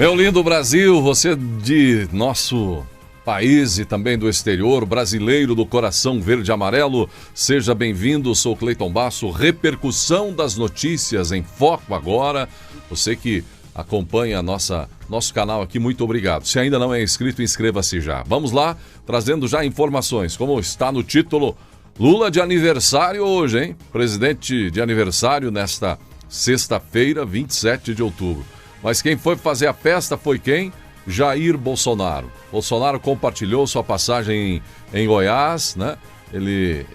Meu lindo Brasil, você de nosso país e também do exterior, brasileiro do coração verde e amarelo, seja bem-vindo. Sou Cleiton Basso. Repercussão das notícias em foco agora. Você que acompanha nosso canal aqui, muito obrigado. Se ainda não é inscrito, inscreva-se já. Vamos lá, trazendo já informações. Como está no título, Lula de aniversário hoje, hein? Presidente de aniversário nesta sexta-feira, 27 de outubro. Mas quem foi fazer a festa foi quem? Jair Bolsonaro. Bolsonaro compartilhou sua passagem em Goiás, né? Ele,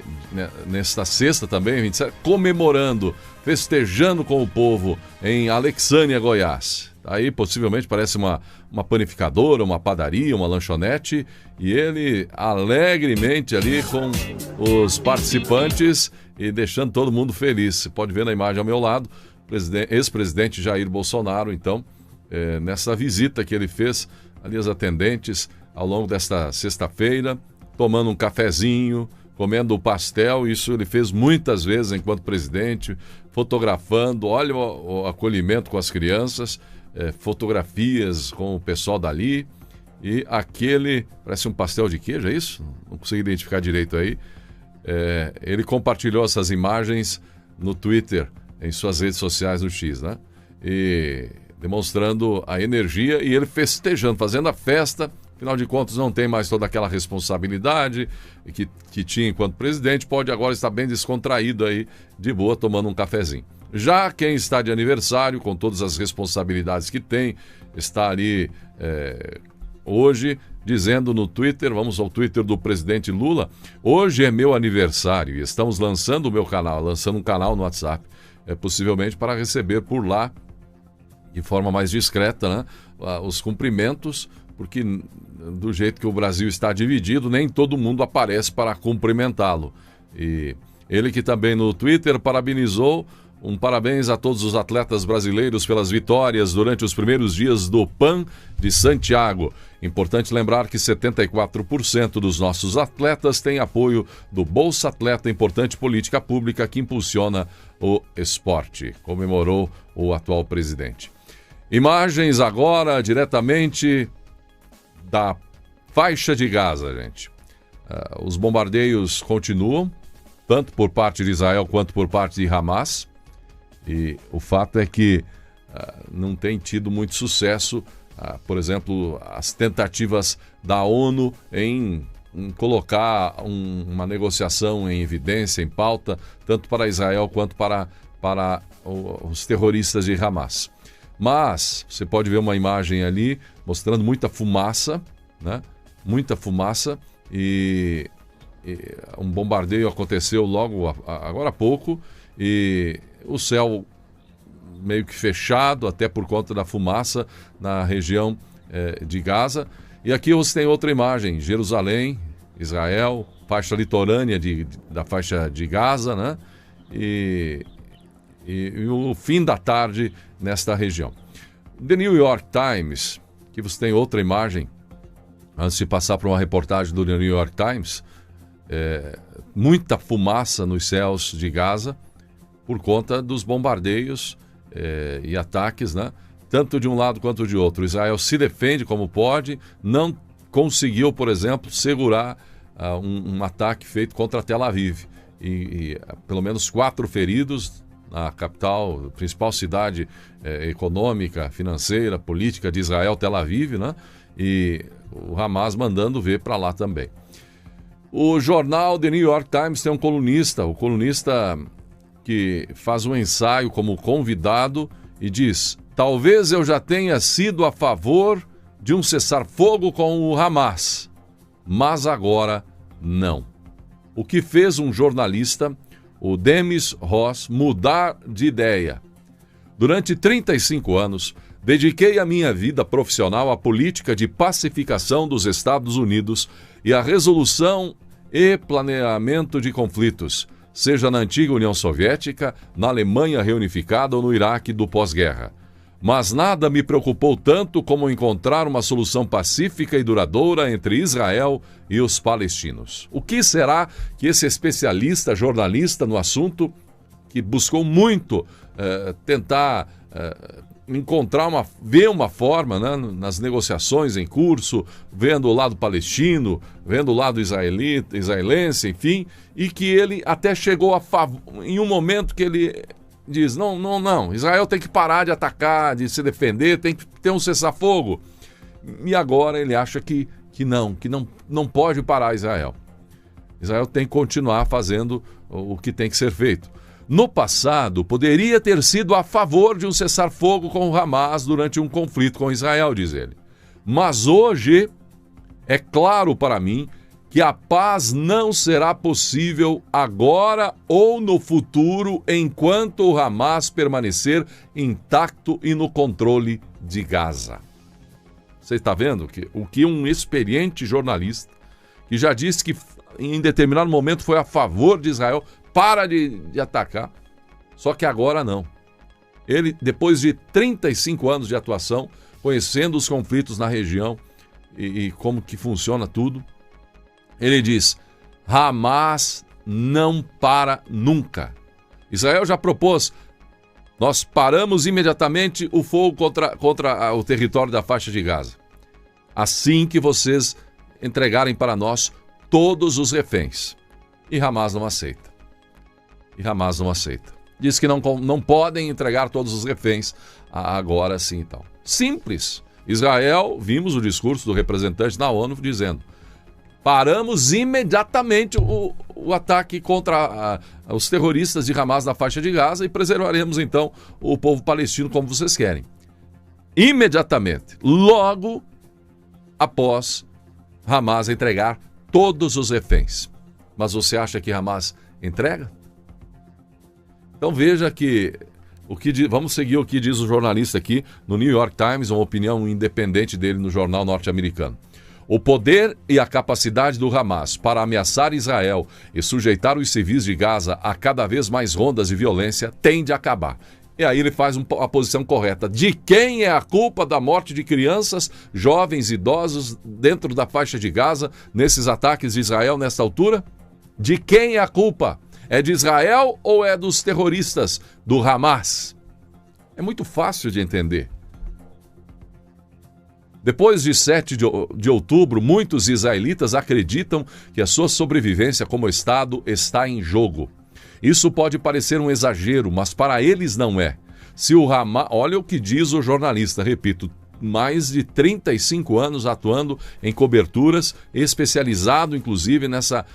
nesta sexta também, 27, comemorando, festejando com o povo em Alexânia, Goiás. Aí possivelmente parece uma panificadora, uma padaria, uma lanchonete, e ele alegremente ali com os participantes e deixando todo mundo feliz. Você pode ver na imagem ao meu lado, ex-presidente Jair Bolsonaro, então, nessa visita que ele fez ali às atendentes ao longo desta sexta-feira, tomando um cafezinho, comendo o pastel. Isso ele fez muitas vezes enquanto presidente, fotografando, olha o acolhimento com as crianças, fotografias com o pessoal dali, e aquele, parece um pastel de queijo, é isso? Não consegui identificar direito aí. Ele compartilhou essas imagens no Twitter, em suas redes sociais no X, né? E demonstrando a energia e ele festejando, fazendo a festa. Afinal de contas, não tem mais toda aquela responsabilidade que tinha enquanto presidente, pode agora estar bem descontraído aí, de boa, tomando um cafezinho. Já quem está de aniversário, com todas as responsabilidades que tem, está ali hoje dizendo no Twitter, vamos ao Twitter do presidente Lula: hoje é meu aniversário e estamos lançando o meu canal, lançando um canal no WhatsApp, possivelmente para receber por lá, de forma mais discreta, né, os cumprimentos, porque do jeito que o Brasil está dividido, nem todo mundo aparece para cumprimentá-lo. E ele que também no Twitter parabenizou, um parabéns a todos os atletas brasileiros pelas vitórias durante os primeiros dias do PAN de Santiago. Importante lembrar que 74% dos nossos atletas têm apoio do Bolsa Atleta, importante política pública que impulsiona o esporte, comemorou o atual presidente. Imagens agora diretamente da faixa de Gaza, gente. Os bombardeios continuam, tanto por parte de Israel quanto por parte de Hamas. E o fato é que não tem tido muito sucesso, por exemplo, as tentativas da ONU em colocar uma negociação em evidência, em pauta, tanto para Israel quanto para os terroristas de Hamas. Mas você pode ver uma imagem ali mostrando muita fumaça, né? Muita fumaça, e um bombardeio aconteceu logo agora há pouco, e o céu meio que fechado, até por conta da fumaça na região de Gaza. E aqui você tem outra imagem, Jerusalém, Israel, faixa litorânea da faixa de Gaza, né? E o fim da tarde nesta região. The New York Times, que você tem outra imagem, antes de passar para uma reportagem do The New York Times, muita fumaça nos céus de Gaza, por conta dos bombardeios e ataques, né? Tanto de um lado quanto de outro. Israel se defende como pode, não conseguiu, por exemplo, segurar um ataque feito contra Tel Aviv. E pelo menos 4 feridos na capital, principal cidade econômica, financeira, política de Israel, Tel Aviv, né? E o Hamas mandando ver para lá também. O jornal The New York Times tem um colunista, o colunista que faz um ensaio como convidado e diz: talvez eu já tenha sido a favor de um cessar-fogo com o Hamas, mas agora não. O que fez um jornalista, o Demis Ross, mudar de ideia? Durante 35 anos, dediquei a minha vida profissional à política de pacificação dos Estados Unidos e à resolução e planeamento de conflitos, seja na antiga União Soviética, na Alemanha reunificada ou no Iraque do pós-guerra. Mas nada me preocupou tanto como encontrar uma solução pacífica e duradoura entre Israel e os palestinos. O que será que esse especialista, jornalista no assunto, que buscou muito tentar ver uma forma, né, nas negociações em curso, vendo o lado palestino, vendo o lado israelense, enfim, e que ele até chegou a favor, em um momento que ele diz, não, Israel tem que parar de atacar, de se defender, tem que ter um cessar-fogo. E agora ele acha que não pode parar Israel. Israel tem que continuar fazendo o que tem que ser feito. No passado, poderia ter sido a favor de um cessar-fogo com o Hamas durante um conflito com Israel, diz ele. Mas hoje é claro para mim que a paz não será possível agora ou no futuro enquanto o Hamas permanecer intacto e no controle de Gaza. Você está vendo o que um experiente jornalista, que já disse que em determinado momento foi a favor de Israel, para de atacar, só que agora não. Ele, depois de 35 anos de atuação, conhecendo os conflitos na região e como que funciona tudo, ele diz, Hamas não para nunca. Israel já propôs, nós paramos imediatamente o fogo contra o território da faixa de Gaza, assim que vocês entregarem para nós todos os reféns. E Hamas não aceita. Diz que não podem entregar todos os reféns agora sim e tal. Simples. Israel, vimos o discurso do representante da ONU dizendo, paramos imediatamente o ataque contra os terroristas de Hamas na faixa de Gaza e preservaremos então o povo palestino como vocês querem. Imediatamente, logo após Hamas entregar todos os reféns. Mas você acha que Hamas entrega? Então veja que vamos seguir o que diz o jornalista aqui no New York Times, uma opinião independente dele no jornal norte-americano. O poder e a capacidade do Hamas para ameaçar Israel e sujeitar os civis de Gaza a cada vez mais rondas de violência tem de acabar. E aí ele faz a posição correta. De quem é a culpa da morte de crianças, jovens, idosos dentro da faixa de Gaza, nesses ataques de Israel nesta altura? De quem é a culpa? É de Israel ou é dos terroristas do Hamas? É muito fácil de entender. Depois de 7 de outubro, muitos israelitas acreditam que a sua sobrevivência como Estado está em jogo. Isso pode parecer um exagero, mas para eles não é. Se o Hamas, olha o que diz o jornalista, repito, mais de 35 anos atuando em coberturas, especializado inclusive nessa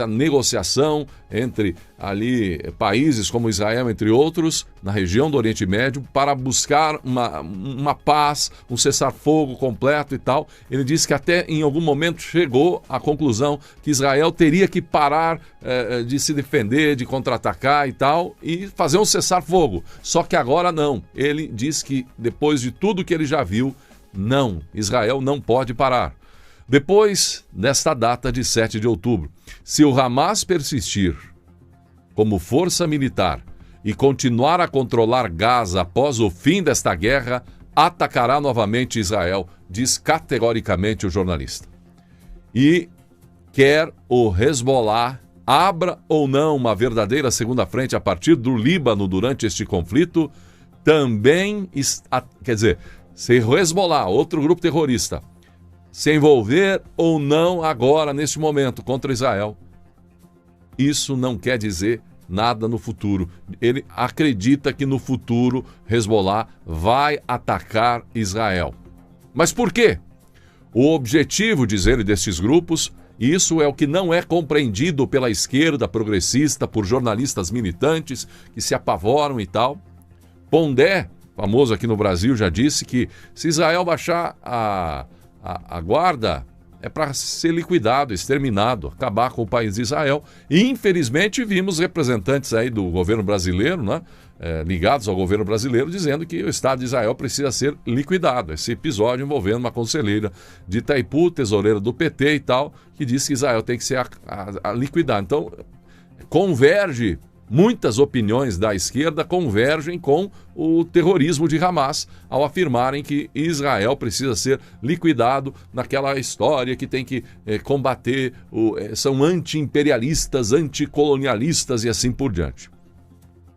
negociação entre ali países como Israel, entre outros, na região do Oriente Médio, para buscar uma paz, um cessar-fogo completo e tal. Ele disse que até em algum momento chegou à conclusão que Israel teria que parar de se defender, de contra-atacar e tal, e fazer um cessar-fogo. Só que agora não. Ele diz que depois de tudo que ele já viu, não, Israel não pode parar. Depois desta data de 7 de outubro, se o Hamas persistir como força militar e continuar a controlar Gaza após o fim desta guerra, atacará novamente Israel, diz categoricamente o jornalista. E quer o Hezbollah abra ou não uma verdadeira segunda frente a partir do Líbano durante este conflito, também, quer dizer, se o Hezbollah, outro grupo terrorista, se envolver ou não agora, neste momento, contra Israel, isso não quer dizer nada no futuro. Ele acredita que no futuro Hezbollah vai atacar Israel. Mas por quê? O objetivo, diz ele, destes grupos, e isso é o que não é compreendido pela esquerda progressista, por jornalistas militantes que se apavoram e tal. Pondé, famoso aqui no Brasil, já disse que se Israel baixar a guarda, é para ser liquidado, exterminado, acabar com o país de Israel. E, infelizmente, vimos representantes aí do governo brasileiro, né, ligados ao governo brasileiro, dizendo que o Estado de Israel precisa ser liquidado. Esse episódio envolvendo uma conselheira de Itaipu, tesoureira do PT e tal, que disse que Israel tem que ser liquidado. Então, converge. Muitas opiniões da esquerda convergem com o terrorismo de Hamas ao afirmarem que Israel precisa ser liquidado naquela história que tem que combater, são anti-imperialistas, anticolonialistas e assim por diante.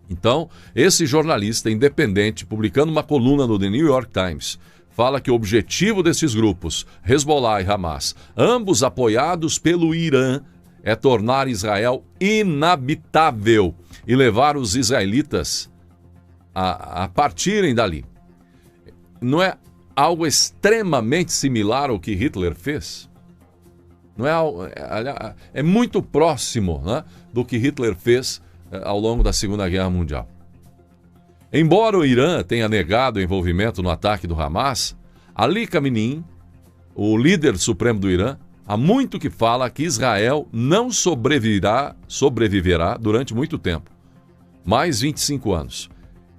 Então, esse jornalista independente, publicando uma coluna no The New York Times, fala que o objetivo desses grupos, Hezbollah e Hamas, ambos apoiados pelo Irã, é tornar Israel inabitável e levar os israelitas a partirem dali. Não é algo extremamente similar ao que Hitler fez? Não é muito próximo, né, do que Hitler fez ao longo da Segunda Guerra Mundial. Embora o Irã tenha negado o envolvimento no ataque do Hamas, Ali Khamenei, o líder supremo do Irã, há muito que fala que Israel não sobreviverá durante muito tempo, mais 25 anos.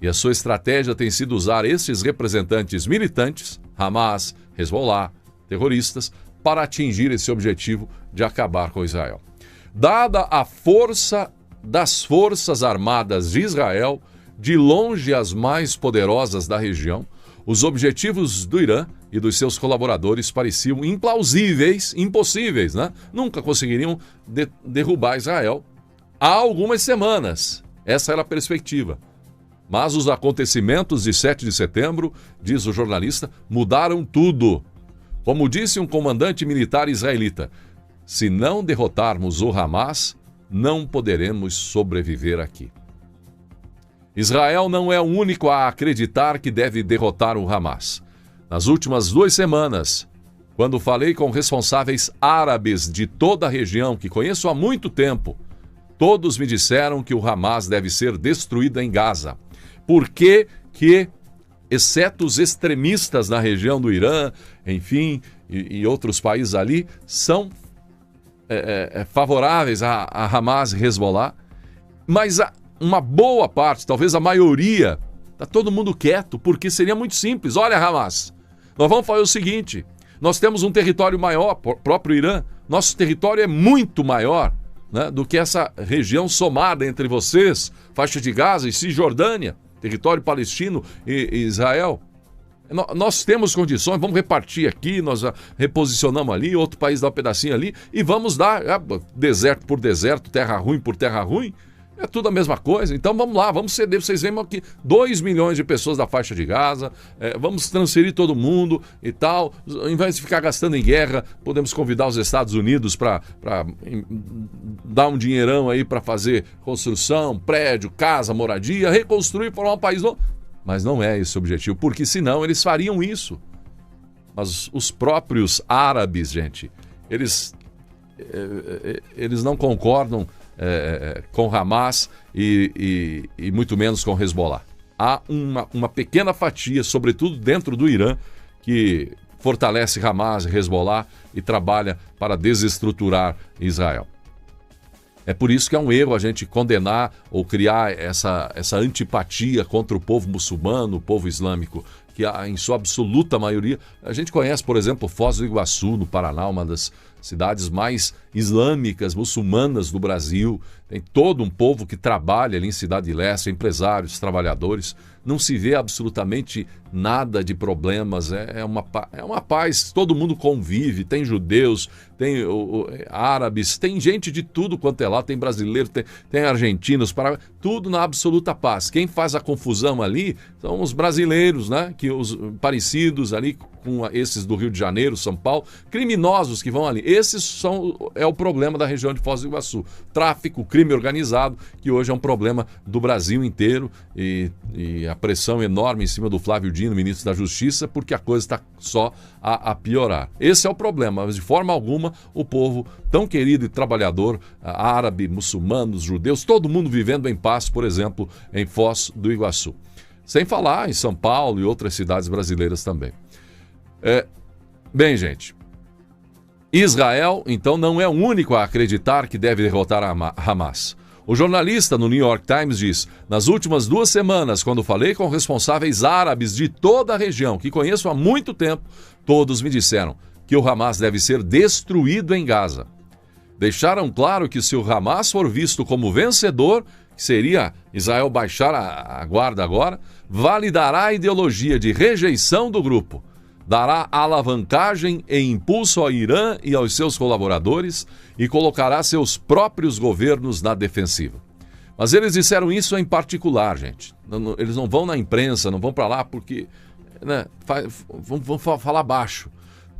E a sua estratégia tem sido usar esses representantes militantes, Hamas, Hezbollah, terroristas, para atingir esse objetivo de acabar com Israel. Dada a força das Forças Armadas de Israel, de longe as mais poderosas da região, os objetivos do Irã e dos seus colaboradores pareciam implausíveis, impossíveis, né? Nunca conseguiriam derrubar Israel há algumas semanas. Essa era a perspectiva. Mas os acontecimentos de 7 de setembro, diz o jornalista, mudaram tudo. Como disse um comandante militar israelita, se não derrotarmos o Hamas, não poderemos sobreviver aqui. Israel não é o único a acreditar que deve derrotar o Hamas. Nas últimas 2 semanas, quando falei com responsáveis árabes de toda a região que conheço há muito tempo, todos me disseram que o Hamas deve ser destruído em Gaza. Por que, exceto os extremistas na região do Irã, enfim, e outros países ali, são favoráveis a Hamas e Hezbollah, mas uma boa parte, talvez a maioria, está todo mundo quieto, porque seria muito simples. Olha, Hamas, nós vamos fazer o seguinte, nós temos um território maior, próprio Irã, nosso território é muito maior, né, do que essa região somada entre vocês, faixa de Gaza e Cisjordânia, território palestino e Israel. Nós temos condições, vamos repartir aqui, nós reposicionamos ali, outro país dá um pedacinho ali e vamos dar deserto por deserto, terra ruim por terra ruim. É tudo a mesma coisa, então vamos lá, vamos ceder, vocês veem aqui 2 milhões de pessoas da faixa de Gaza, vamos transferir todo mundo e tal, ao invés de ficar gastando em guerra, podemos convidar os Estados Unidos para dar um dinheirão aí para fazer construção, prédio, casa, moradia, reconstruir, formar um país novo. Mas não é esse o objetivo, porque senão eles fariam isso. Mas os próprios árabes, gente, eles não concordam com Hamas e muito menos com Hezbollah. Há uma pequena fatia, sobretudo dentro do Irã, que fortalece Hamas e Hezbollah e trabalha para desestruturar Israel. É por isso que é um erro a gente condenar ou criar essa antipatia contra o povo muçulmano, o povo islâmico, que em sua absoluta maioria... A gente conhece, por exemplo, Foz do Iguaçu, no Paraná, uma das cidades mais islâmicas, muçulmanas do Brasil. Tem todo um povo que trabalha ali em Cidade Leste, empresários, trabalhadores. Não se vê absolutamente nada de problemas, é uma paz, todo mundo convive, tem judeus, tem árabes, tem gente de tudo quanto é lá, tem brasileiro, tem argentinos, tudo na absoluta paz. Quem faz a confusão ali são os brasileiros, né? Os parecidos ali com esses do Rio de Janeiro, São Paulo, criminosos que vão ali. Esses é o problema da região de Foz do Iguaçu. Tráfico, crime organizado, que hoje é um problema do Brasil inteiro e a pressão enorme em cima do Flávio Dino, ministro da Justiça, porque a coisa está só a piorar. Esse é o problema, mas de forma alguma o povo tão querido e trabalhador, árabe, muçulmanos, judeus, todo mundo vivendo em paz, por exemplo, em Foz do Iguaçu. Sem falar em São Paulo e outras cidades brasileiras também. Bem, gente, Israel, então, não é o único a acreditar que deve derrotar a Hamas. O jornalista no New York Times diz: nas últimas 2 semanas, quando falei com responsáveis árabes de toda a região, que conheço há muito tempo, todos me disseram que o Hamas deve ser destruído em Gaza. Deixaram claro que se o Hamas for visto como vencedor, que seria Israel baixar a guarda agora, validará a ideologia de rejeição do grupo, dará alavancagem e impulso ao Irã e aos seus colaboradores e colocará seus próprios governos na defensiva. Mas eles disseram isso em particular, gente. Eles não vão na imprensa, não vão para lá porque, né, vão falar baixo.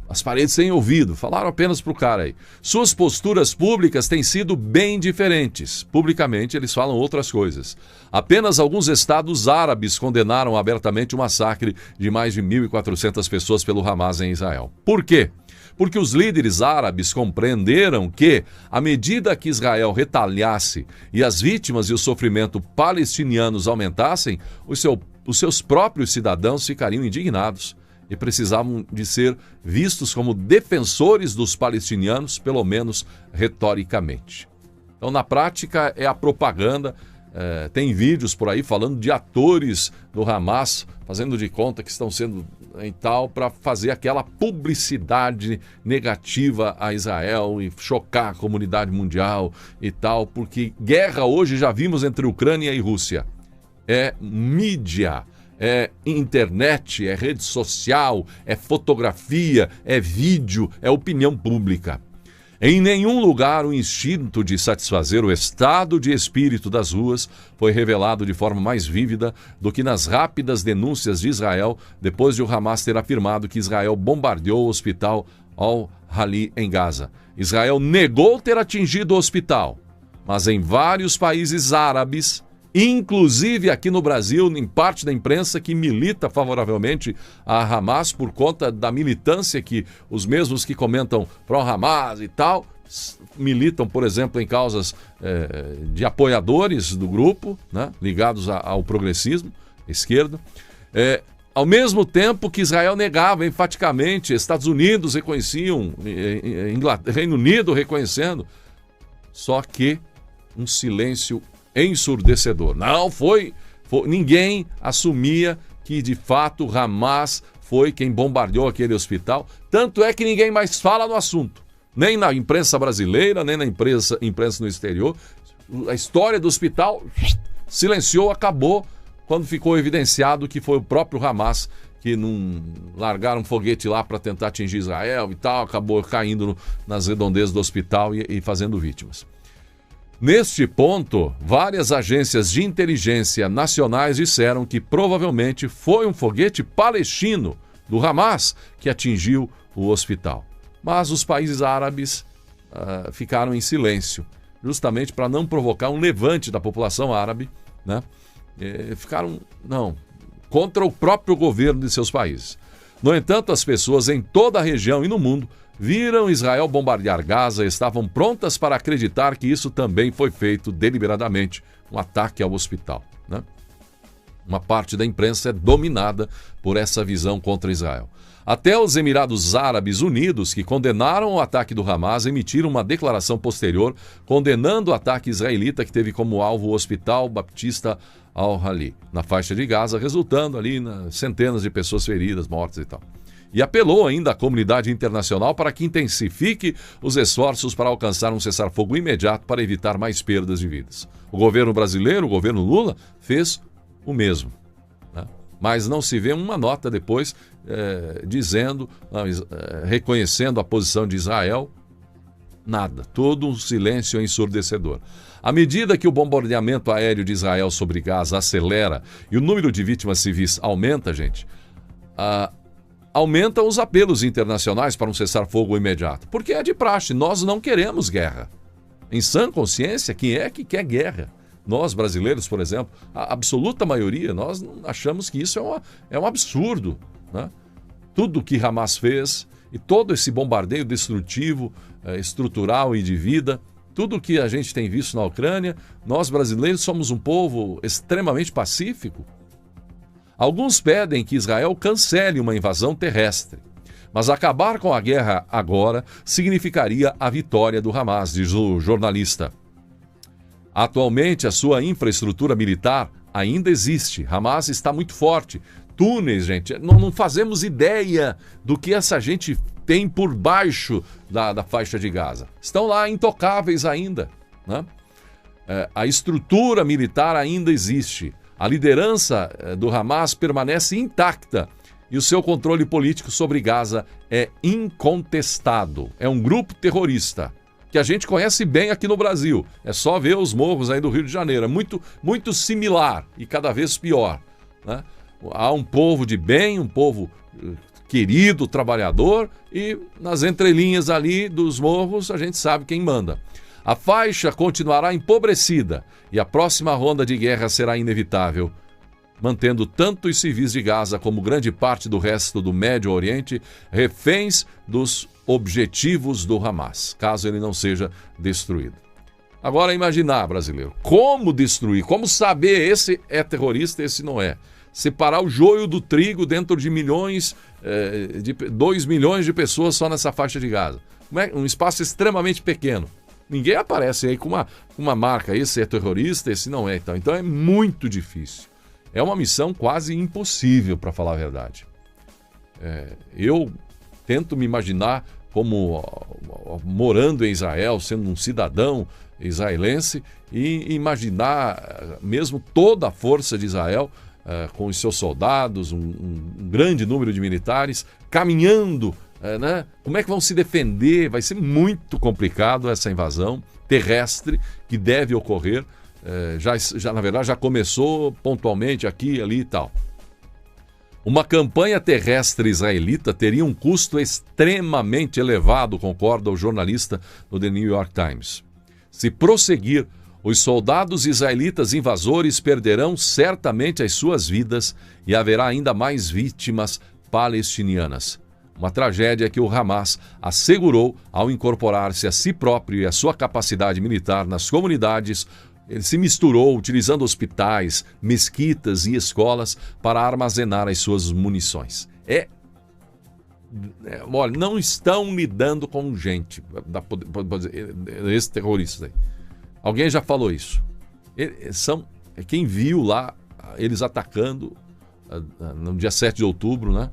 As paredes têm ouvido, falaram apenas para o cara aí. Suas posturas públicas têm sido bem diferentes. Publicamente eles falam outras coisas. Apenas alguns estados árabes condenaram abertamente o massacre de mais de 1.400 pessoas pelo Hamas em Israel. Por quê? Porque os líderes árabes compreenderam que, à medida que Israel retalhasse e as vítimas e o sofrimento palestinianos aumentassem, os seus próprios cidadãos ficariam indignados e precisavam de ser vistos como defensores dos palestinianos, pelo menos retoricamente. Então, na prática, é a propaganda. Tem vídeos por aí falando de atores do Hamas fazendo de conta que estão sendo em tal para fazer aquela publicidade negativa a Israel e chocar a comunidade mundial e tal, porque guerra hoje já vimos entre Ucrânia e Rússia. É mídia, é internet, é rede social, é fotografia, é vídeo, é opinião pública. Em nenhum lugar o instinto de satisfazer o estado de espírito das ruas foi revelado de forma mais vívida do que nas rápidas denúncias de Israel depois de o Hamas ter afirmado que Israel bombardeou o hospital Al-Ahli em Gaza. Israel negou ter atingido o hospital, mas em vários países árabes, inclusive aqui no Brasil, em parte da imprensa que milita favoravelmente a Hamas por conta da militância que os mesmos que comentam pró-Hamas e tal, militam, por exemplo, em causas de apoiadores do grupo, né, ligados ao progressismo, esquerda. Ao mesmo tempo que Israel negava enfaticamente, Estados Unidos reconheciam, Reino Unido reconhecendo, só que um silêncio ensurdecedor. Não foi, ninguém assumia que de fato Hamas foi quem bombardeou aquele hospital, tanto é que ninguém mais fala no assunto, nem na imprensa brasileira, nem na imprensa no exterior. A história do hospital silenciou, acabou quando ficou evidenciado que foi o próprio Hamas que não largaram um foguete lá para tentar atingir Israel e tal, acabou caindo nas redondezas do hospital e fazendo vítimas. Neste ponto, várias agências de inteligência nacionais disseram que provavelmente foi um foguete palestino do Hamas que atingiu o hospital. Mas os países árabes ficaram em silêncio, justamente para não provocar um levante da população árabe, né? Ficaram, contra o próprio governo de seus países. No entanto, as pessoas em toda a região e no mundo viram Israel bombardear Gaza e estavam prontas para acreditar que isso também foi feito deliberadamente, um ataque ao hospital, né? Uma parte da imprensa é dominada por essa visão contra Israel. Até os Emirados Árabes Unidos, que condenaram o ataque do Hamas, emitiram uma declaração posterior condenando o ataque israelita que teve como alvo o Hospital Baptista Al-Ahli, na faixa de Gaza, resultando ali em centenas de pessoas feridas, mortas e tal. E apelou ainda à comunidade internacional para que intensifique os esforços para alcançar um cessar-fogo imediato para evitar mais perdas de vidas. O governo brasileiro, o governo Lula, fez o mesmo, né? Mas não se vê uma nota depois reconhecendo a posição de Israel, nada, todo um silêncio ensurdecedor. À medida que o bombardeamento aéreo de Israel sobre Gaza acelera e o número de vítimas civis aumenta, gente, aumentam os apelos internacionais para um cessar-fogo imediato. Porque é de praxe, nós não queremos guerra. Em sã consciência, quem é que quer guerra? Nós, brasileiros, por exemplo, a absoluta maioria, nós achamos que isso é um absurdo, né? Tudo que Hamas fez e todo esse bombardeio destrutivo, estrutural e de vida, tudo que a gente tem visto na Ucrânia, nós brasileiros somos um povo extremamente pacífico. Alguns pedem que Israel cancele uma invasão terrestre, mas acabar com a guerra agora significaria a vitória do Hamas, diz o jornalista. Atualmente, a sua infraestrutura militar ainda existe. Hamas está muito forte. Túneis, gente, não fazemos ideia do que essa gente tem por baixo da faixa de Gaza. Estão lá intocáveis ainda, né? A estrutura militar ainda existe. A liderança do Hamas permanece intacta e o seu controle político sobre Gaza é incontestado. É um grupo terrorista, que a gente conhece bem aqui no Brasil. É só ver os morros aí do Rio de Janeiro. É muito, muito similar e cada vez pior, né? Há um povo de bem, um povo querido, trabalhador, e nas entrelinhas ali dos morros a gente sabe quem manda. A faixa continuará empobrecida e a próxima ronda de guerra será inevitável, mantendo tanto os civis de Gaza como grande parte do resto do Médio Oriente reféns dos objetivos do Hamas, caso ele não seja destruído. Agora imaginar, brasileiro, como destruir, como saber esse é terrorista e esse não é. Separar o joio do trigo dentro de 2 milhões de pessoas só nessa faixa de Gaza. Um espaço extremamente pequeno. Ninguém aparece aí com uma marca, esse é terrorista, esse não é. Então é muito difícil. É uma missão quase impossível, para falar a verdade. Eu tento me imaginar como morando em Israel, sendo um cidadão israelense, e imaginar mesmo toda a força de Israel, com os seus soldados, um grande número de militares, caminhando, né? Como é que vão se defender? Vai ser muito complicado essa invasão terrestre que deve ocorrer. Na verdade, já começou pontualmente aqui, ali e tal. Uma campanha terrestre israelita teria um custo extremamente elevado, concorda o jornalista do The New York Times. Se prosseguir, os soldados israelitas invasores perderão certamente as suas vidas e haverá ainda mais vítimas palestinianas. Uma tragédia que o Hamas assegurou ao incorporar-se a si próprio e a sua capacidade militar nas comunidades. Ele se misturou utilizando hospitais, mesquitas e escolas para armazenar as suas munições. Olha, não estão lidando com gente, esses terroristas aí. Alguém já falou isso. Quem viu lá eles atacando no dia 7 de outubro, né?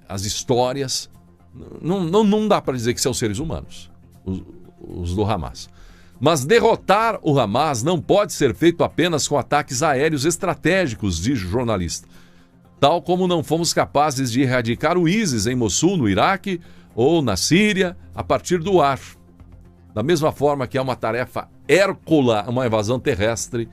As histórias, não dá para dizer que são seres humanos, os do Hamas. Mas derrotar o Hamas não pode ser feito apenas com ataques aéreos estratégicos, diz o jornalista. Tal como não fomos capazes de erradicar o ISIS em Mossul, no Iraque, ou na Síria, a partir do ar. Da mesma forma que é uma tarefa hércula, uma invasão terrestre,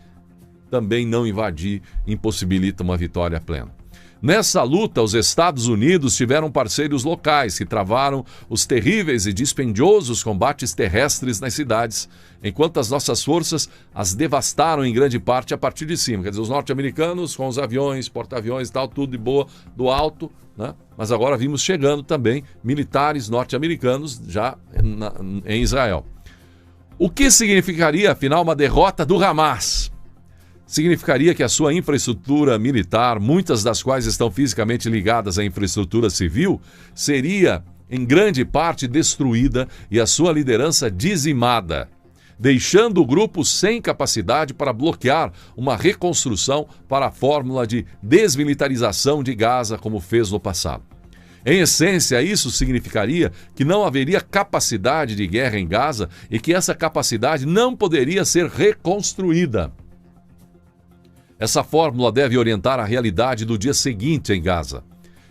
também não invadir impossibilita uma vitória plena. Nessa luta, os Estados Unidos tiveram parceiros locais que travaram os terríveis e dispendiosos combates terrestres nas cidades, enquanto as nossas forças as devastaram em grande parte a partir de cima. Quer dizer, os norte-americanos com os aviões, porta-aviões e tal, tudo de boa, do alto, né? Mas agora vimos chegando também militares norte-americanos já em Israel. O que significaria, afinal, uma derrota do Hamas? Significaria que a sua infraestrutura militar, muitas das quais estão fisicamente ligadas à infraestrutura civil, seria em grande parte destruída e a sua liderança dizimada, deixando o grupo sem capacidade para bloquear uma reconstrução para a fórmula de desmilitarização de Gaza, como fez no passado. Em essência, isso significaria que não haveria capacidade de guerra em Gaza e que essa capacidade não poderia ser reconstruída. Essa fórmula deve orientar a realidade do dia seguinte em Gaza.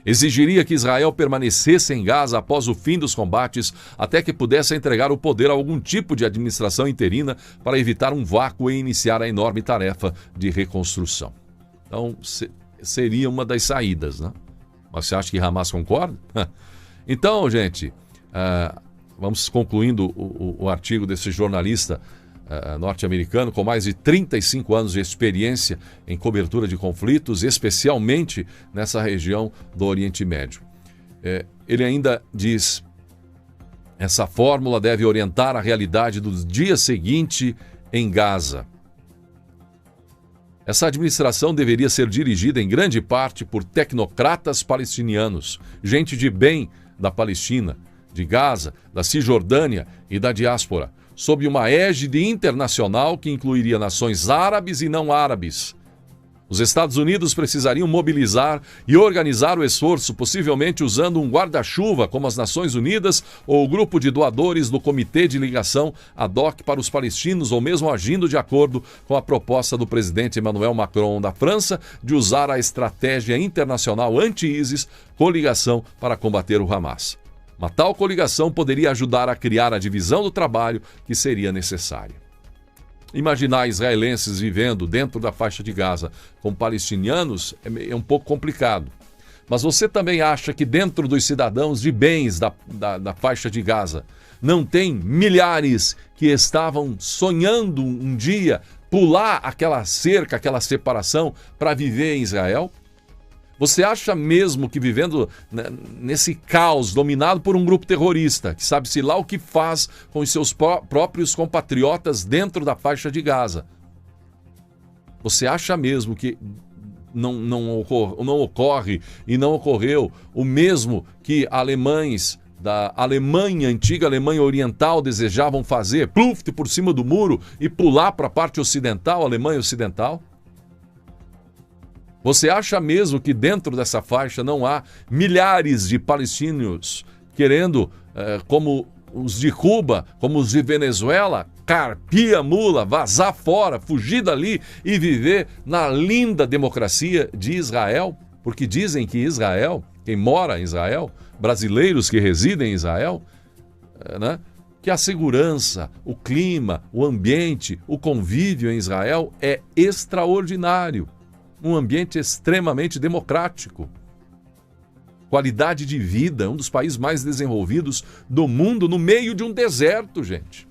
Exigiria que Israel permanecesse em Gaza após o fim dos combates, até que pudesse entregar o poder a algum tipo de administração interina para evitar um vácuo e iniciar a enorme tarefa de reconstrução. Então, seria uma das saídas, né? Mas você acha que Hamas concorda? Então, gente, vamos concluindo o artigo desse jornalista norte-americano com mais de 35 anos de experiência em cobertura de conflitos, especialmente nessa região do Oriente Médio. Ele ainda diz: essa fórmula deve orientar a realidade do dia seguinte em Gaza. Essa administração deveria ser dirigida em grande parte por tecnocratas palestinianos, gente de bem da Palestina, de Gaza, da Cisjordânia e da diáspora, sob uma égide internacional que incluiria nações árabes e não árabes. Os Estados Unidos precisariam mobilizar e organizar o esforço, possivelmente usando um guarda-chuva como as Nações Unidas ou o grupo de doadores do Comitê de Ligação ad hoc para os palestinos, ou mesmo agindo de acordo com a proposta do presidente Emmanuel Macron da França de usar a estratégia internacional anti-ISIS coligação para combater o Hamas. Uma tal coligação poderia ajudar a criar a divisão do trabalho que seria necessária. Imaginar israelenses vivendo dentro da faixa de Gaza com palestinianos é um pouco complicado. Mas você também acha que dentro dos cidadãos de bens da faixa de Gaza não tem milhares que estavam sonhando um dia pular aquela cerca, aquela separação para viver em Israel? Você acha mesmo que vivendo nesse caos dominado por um grupo terrorista, que sabe-se lá o que faz com os seus próprios compatriotas dentro da faixa de Gaza, você acha mesmo que não ocorre e não ocorreu o mesmo que alemães da Alemanha, antiga Alemanha Oriental, desejavam fazer, pluft por cima do muro e pular para a parte ocidental, Alemanha Ocidental? Você acha mesmo que dentro dessa faixa não há milhares de palestinos querendo, como os de Cuba, como os de Venezuela, carpir a mula, vazar fora, fugir dali e viver na linda democracia de Israel? Porque dizem que Israel, quem mora em Israel, brasileiros que residem em Israel, que a segurança, o clima, o ambiente, o convívio em Israel é extraordinário. Um ambiente extremamente democrático. Qualidade de vida, um dos países mais desenvolvidos do mundo, no meio de um deserto, gente.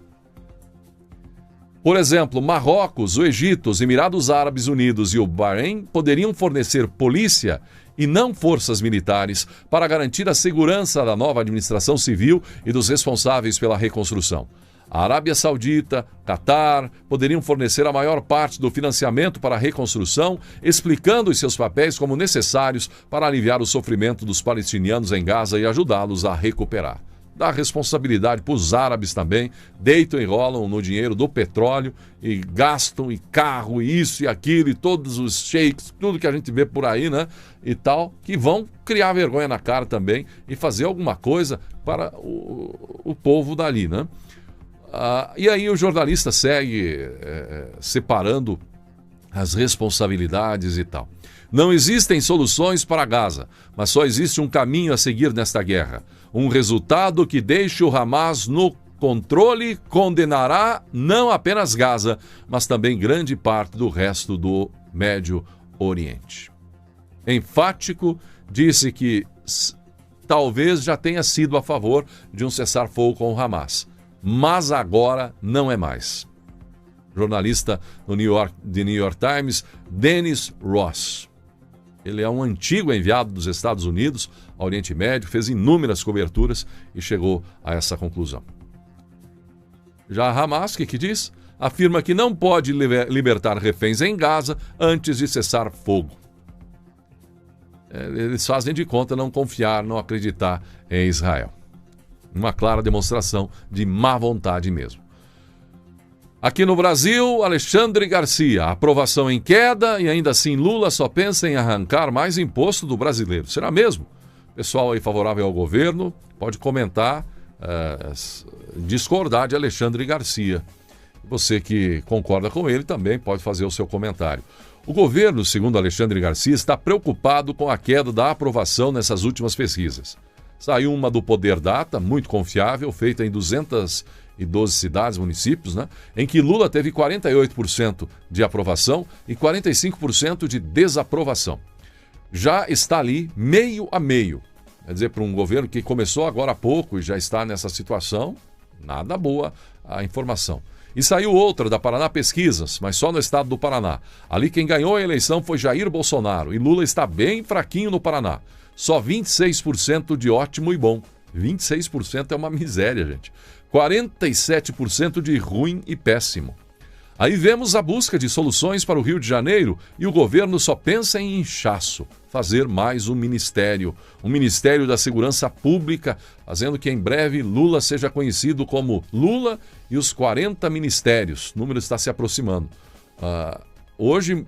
Por exemplo, Marrocos, o Egito, os Emirados Árabes Unidos e o Bahrein poderiam fornecer polícia e não forças militares para garantir a segurança da nova administração civil e dos responsáveis pela reconstrução. A Arábia Saudita, Catar, poderiam fornecer a maior parte do financiamento para a reconstrução, explicando os seus papéis como necessários para aliviar o sofrimento dos palestinianos em Gaza e ajudá-los a recuperar. Dá responsabilidade para os árabes também, deitam e rolam no dinheiro do petróleo e gastam e carro e isso e aquilo e todos os sheiks, tudo que a gente vê por aí, e tal, que vão criar vergonha na cara também e fazer alguma coisa para o povo dali, E aí o jornalista segue separando as responsabilidades e tal. Não existem soluções para Gaza, mas só existe um caminho a seguir nesta guerra. Um resultado que deixe o Hamas no controle condenará não apenas Gaza, mas também grande parte do resto do Médio Oriente. Enfático, disse que talvez já tenha sido a favor de um cessar-fogo com o Hamas. Mas agora não é mais. Jornalista do The New York Times, Dennis Ross. Ele é um antigo enviado dos Estados Unidos ao Oriente Médio, fez inúmeras coberturas e chegou a essa conclusão. Já a Hamas, o que diz? Afirma que não pode libertar reféns em Gaza antes de cessar fogo. Eles fazem de conta não confiar, não acreditar em Israel. Uma clara demonstração de má vontade mesmo. Aqui no Brasil, Alexandre Garcia, aprovação em queda e ainda assim Lula só pensa em arrancar mais imposto do brasileiro. Será mesmo? Pessoal aí favorável ao governo pode comentar, discordar de Alexandre Garcia. Você que concorda com ele também pode fazer o seu comentário. O governo, segundo Alexandre Garcia, está preocupado com a queda da aprovação nessas últimas pesquisas. Saiu uma do Poder Data, muito confiável, feita em 212 cidades, municípios, em que Lula teve 48% de aprovação e 45% de desaprovação. Já está ali meio a meio. Quer dizer, para um governo que começou agora há pouco e já está nessa situação, nada boa a informação. E saiu outra da Paraná Pesquisas, mas só no estado do Paraná. Ali quem ganhou a eleição foi Jair Bolsonaro e Lula está bem fraquinho no Paraná. Só 26% de ótimo e bom. 26% é uma miséria, gente. 47% de ruim e péssimo. Aí vemos a busca de soluções para o Rio de Janeiro e o governo só pensa em inchaço, fazer mais um Ministério da Segurança Pública, fazendo que em breve Lula seja conhecido como Lula e os 40 ministérios. O número está se aproximando. Hoje,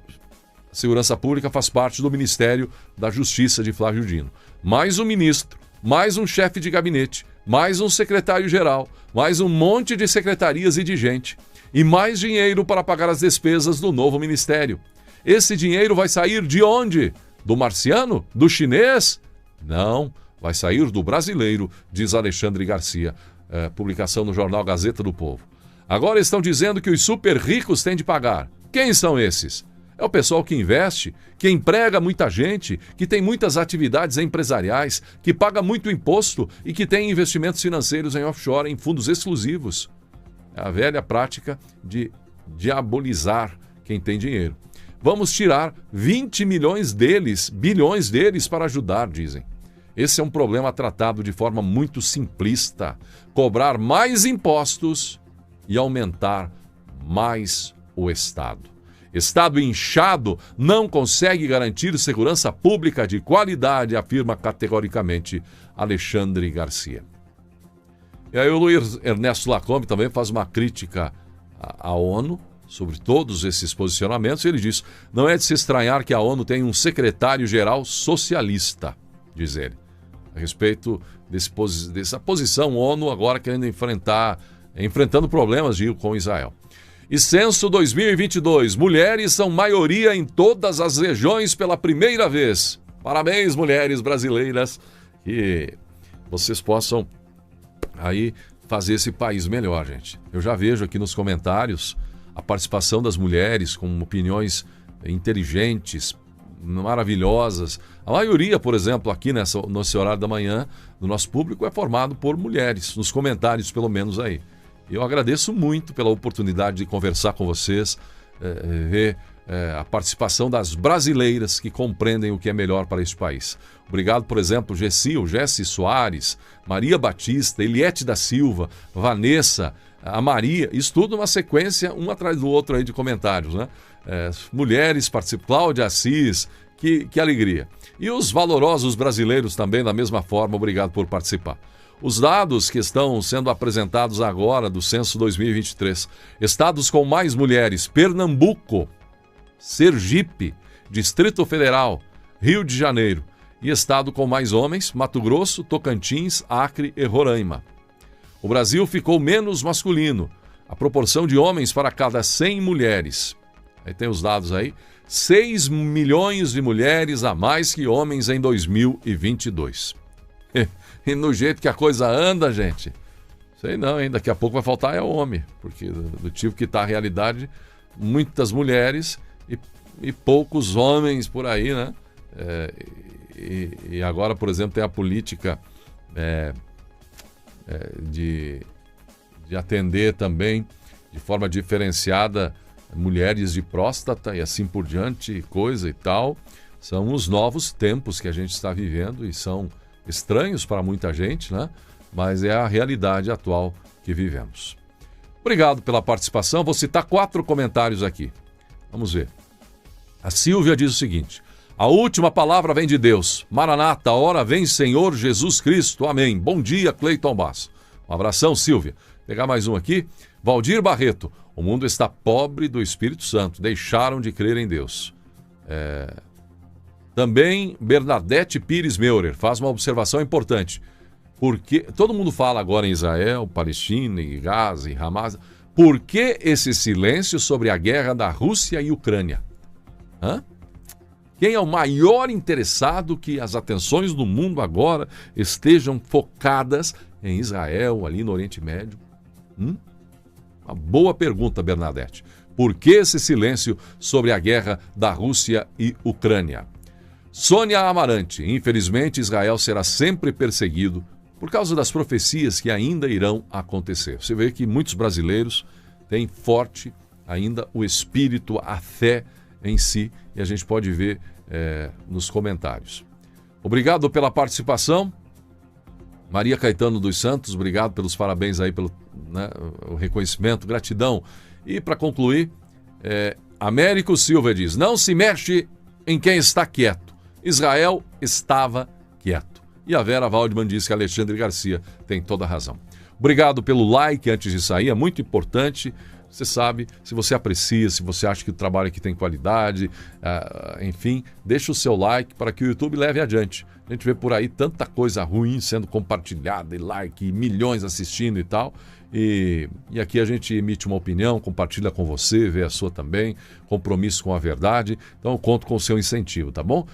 a Segurança Pública faz parte do Ministério da Justiça de Flávio Dino. Mais um ministro, mais um chefe de gabinete, mais um secretário-geral, mais um monte de secretarias e de gente. E mais dinheiro para pagar as despesas do novo ministério. Esse dinheiro vai sair de onde? Do marciano? Do chinês? Não, vai sair do Brasileiro, diz Alexandre Garcia, publicação no jornal Gazeta do Povo. Agora estão dizendo que os super ricos têm de pagar. Quem são esses? É o pessoal que investe, que emprega muita gente, que tem muitas atividades empresariais, que paga muito imposto e que tem investimentos financeiros em offshore, em fundos exclusivos. É a velha prática de diabolizar quem tem dinheiro. Vamos tirar 20 milhões deles, bilhões deles para ajudar, dizem. Esse é um problema tratado de forma muito simplista. Cobrar mais impostos e aumentar mais o Estado. Estado inchado não consegue garantir segurança pública de qualidade, afirma categoricamente Alexandre Garcia. E aí o Luiz Ernesto Lacombe também faz uma crítica à ONU sobre todos esses posicionamentos. Ele diz, não é de se estranhar que a ONU tenha um secretário-geral socialista, diz ele, a respeito dessa posição ONU agora querendo enfrentando problemas com Israel. E censo 2022, mulheres são maioria em todas as regiões pela primeira vez. Parabéns, mulheres brasileiras, que vocês possam aí fazer esse país melhor, gente. Eu já vejo aqui nos comentários a participação das mulheres com opiniões inteligentes, maravilhosas. A maioria, por exemplo, aqui nesse horário da manhã, do nosso público é formado por mulheres, nos comentários pelo menos aí. Eu agradeço muito pela oportunidade de conversar com vocês, ver a participação das brasileiras que compreendem o que é melhor para este país. Obrigado, por exemplo, Jessi Soares, Maria Batista, Eliette da Silva, Vanessa, a Maria, isso tudo uma sequência, um atrás do outro aí de comentários, né? Mulheres participam, Cláudia Assis, que alegria. E os valorosos brasileiros também, da mesma forma, obrigado por participar. Os dados que estão sendo apresentados agora do censo 2023. Estados com mais mulheres: Pernambuco, Sergipe, Distrito Federal, Rio de Janeiro. E estado com mais homens: Mato Grosso, Tocantins, Acre e Roraima. O Brasil ficou menos masculino. A proporção de homens para cada 100 mulheres. Aí tem os dados aí. 6 milhões de mulheres a mais que homens em 2022. E no jeito que a coisa anda, gente, sei não, hein? Daqui a pouco vai faltar homem, porque do tipo que está a realidade, muitas mulheres e poucos homens por aí, né? E agora, por exemplo, tem a política de atender também de forma diferenciada mulheres de próstata e assim por diante, coisa e tal. São os novos tempos que a gente está vivendo e são estranhos para muita gente, né? Mas é a realidade atual que vivemos. Obrigado pela participação. Vou citar 4 comentários aqui. Vamos ver. A Silvia diz o seguinte: a última palavra vem de Deus. Maranata, a hora vem, Senhor Jesus Cristo. Amém. Bom dia, Cleiton Basso. Um abração, Silvia. Vou pegar mais um aqui. Valdir Barreto. O mundo está pobre do Espírito Santo. Deixaram de crer em Deus. Também Bernadette Pires Meurer faz uma observação importante. Porque todo mundo fala agora em Israel, Palestina, e Gaza, e Hamas. Por que esse silêncio sobre a guerra da Rússia e Ucrânia? Quem é o maior interessado que as atenções do mundo agora estejam focadas em Israel, ali no Oriente Médio? Uma boa pergunta, Bernadette. Por que esse silêncio sobre a guerra da Rússia e Ucrânia? Sônia Amarante, infelizmente Israel será sempre perseguido por causa das profecias que ainda irão acontecer. Você vê que muitos brasileiros têm forte ainda o espírito, a fé em si, e a gente pode ver nos comentários. Obrigado pela participação. Maria Caetano dos Santos, obrigado pelos parabéns aí, pelo o reconhecimento, gratidão. E para concluir, Américo Silva diz: não se mexe em quem está quieto. Israel estava quieto. E a Vera Waldman diz que Alexandre Garcia tem toda a razão. Obrigado pelo like antes de sair, é muito importante. Você sabe, se você aprecia, se você acha que o trabalho aqui tem qualidade, enfim, deixa o seu like para que o YouTube leve adiante. A gente vê por aí tanta coisa ruim sendo compartilhada e like, e milhões assistindo e tal. E aqui a gente emite uma opinião, compartilha com você, vê a sua também, compromisso com a verdade. Então eu conto com o seu incentivo, tá bom?